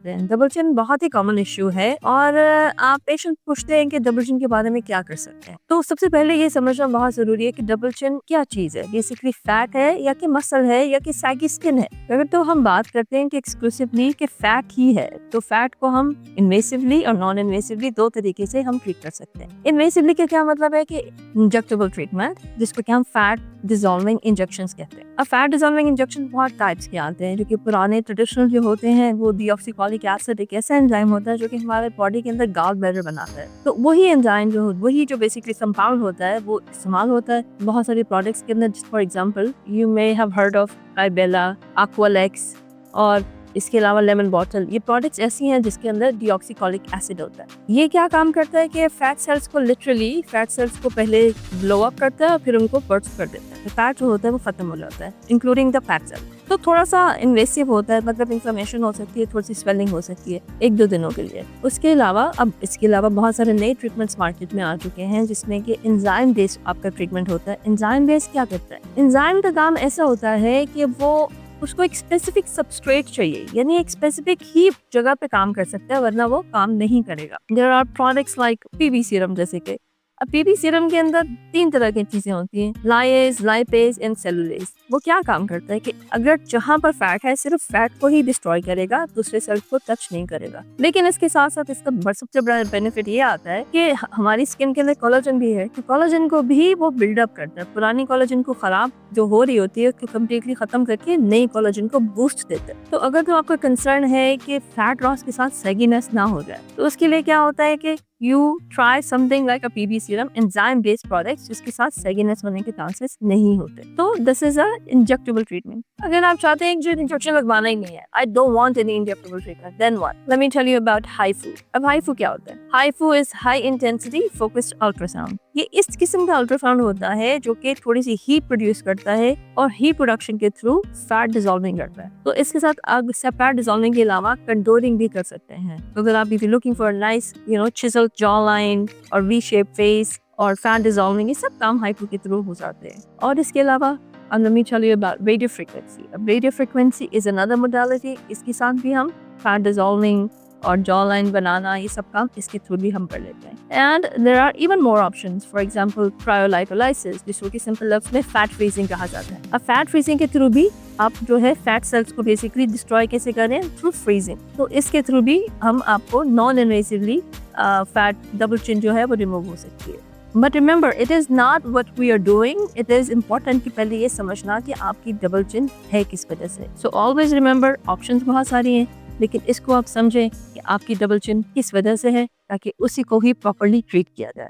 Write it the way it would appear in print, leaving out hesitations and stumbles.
सकते हैं। Double chin बहुत ही कॉमन इश्यू है और आप पेशेंट पूछते हैं कि डबल चिन के बारे में क्या कर सकते हैं। तो सबसे पहले ये समझना बहुत जरूरी है कि डबल चिन क्या चीज है, बेसिकली फैट है या कि मसल है या कि सैगी स्किन है। अगर तो हम बात करते हैं कि एक्सक्लूसिवली कि फैट ही है, तो फैट को हम इन्वेसिवली और नॉन इन्वेसिवली दो तरीके से हम ट्रीट कर सकते हैं। इन्वेसिवली का क्या मतलब है कि इंजेक्टेबल ट्रीटमेंट, जिसको कि हम फैट डिसॉल्विंग इंजेक्शंस कहते हैं। अब फैट डिसॉल्विंग इंजेक्शन बहुत टाइप्स के आते हैं, जो कि पुराने ट्रेडिशनल जो होते हैं वो डीऑक्सीकोलिक एसिड एक ऐसा एंजाइम होता है जो कि हमारे बॉडी के अंदर गॉल ब्लैडर बनाता है। तो वही एंजाइम वही जो बेसिकली कंपाउंड होता है वो इस्तेमाल होता है बहुत सारे प्रोडक्ट्स के अंदर। For example you may have heard of Ibella, Aqualex और इसके अलावा लेमन बॉटल। ये प्रोडक्ट्स ऐसी हैं जिसके अंदर डीऑक्सीकोलिक एसिड होता है। ये क्या काम करता है कि फैट सेल्स को लिटरली फैट सेल्स को पहले ब्लो अप करता है और फिर उनको बर्स्ट कर देता है। फैट जो होता है वो खत्म हो जाता है, इंक्लूडिंग द फैट सेल। तो थोड़ा सा इन्वेसिव होता है, मतलब इन्फ्लेमेशन हो सकती है, थोड़ी सी स्वेलिंग हो सकती है 1-2 दिनों के लिए। उसके अलावा बहुत सारे नए ट्रीटमेंट्स मार्केट में आ चुके हैं जिसमें कि एंजाइम बेस्ड आपका ट्रीटमेंट होता है। एंजाइम बेस्ड क्या करता है? एंजाइम का काम ऐसा होता है कि वो उसको एक स्पेसिफिक सबस्ट्रेट चाहिए, यानी एक स्पेसिफिक ही जगह पे काम कर सकता है, वरना वो काम नहीं करेगा। There are products like PB serum, जैसे कि अब पीबी सीरम के अंदर 3 तरह की चीजें होती हैं, लाइएज, लाइपेज एंड सेलुलेज। वो क्या काम करता है कि अगर जहां पर फैट है सिर्फ फैट को ही डिस्ट्रॉय करेगा, दूसरे सेल को टच नहीं करेगा। लेकिन इसके साथ साथ इसका सबसे बड़ा बेनिफिट ये आता है कि हमारी स्किन के अंदर कोलेजन भी है, तो कोलेजन को भी वो बिल्डअप करता है। पुरानी कोलेजन को खराब जो हो रही होती है उसको कम्प्लीटली खत्म करके नई कोलेजन को बूस्ट देता है। तो अगर तो आपका कंसर्न है कि फैट लॉस के साथ सैगीनेस ना हो जाए, तो उसके लिए क्या होता है कि you try something like a PB serum, enzyme based products जिसके साथ सैगीनेस होने के चांसेस नहीं होते। तो this is a injectable treatment। अगर आप चाहते हैं कि जो इंजेक्शन लगवाना ही नहीं है, I don't want any injectable treatment, then what? Let me tell you about HIFU। अब HIFU क्या होता है? HIFU is high intensity focused ultrasound। ये इस किस्म का अल्ट्रासाउंड होता है जो कि थोड़ी सी हीट प्रोड्यूस करता है और हीट प्रोडक्शन के थ्रू फैट डिसॉल्विंग करता है। तो इसके साथ आप फैट डिसॉल्विंग के अलावा कंटूरिंग भी कर सकते हैं। तो अगर आप if you're looking for a nice, chiseled jawline और V-shaped face और फैट डिसॉल्विंग, ये सब काम HIFU के थ्रू हो जाते हैं। और इसके अलावा let me tell you about radio frequency। अब radio frequency is another modality। इसके साथ भी हम फैट डिसॉल्विंग और जॉ लाइन बनाना, ये सब काम इसके थ्रू भी हम कर लेते हैं। And there are even more options, for example cryolipolysis, जिसको कि सिंपल लफ्ज में फैट फ्रीजिंग कहा जाता है। अब फैट फ्रीजिंग के थ्रू भी आप जो है फैट सेल्स को बेसिकली डिस्ट्रॉय कैसे करें? Through freezing. तो इसके थ्रू भी हम आपको non invasively fat double chin जो है वो रिमूव हो सकती है। But remember, it is not what we are doing, it is important कि पहले ये समझना कि आपकी डबल चिन है किस वजह से। सो ऑलवेज रिमेंबर, ऑप्शंस बहुत सारी हैं, लेकिन इसको आप समझें कि आपकी डबल चिन किस वजह से है, ताकि उसी को ही प्रॉपर्ली ट्रीट किया जाए।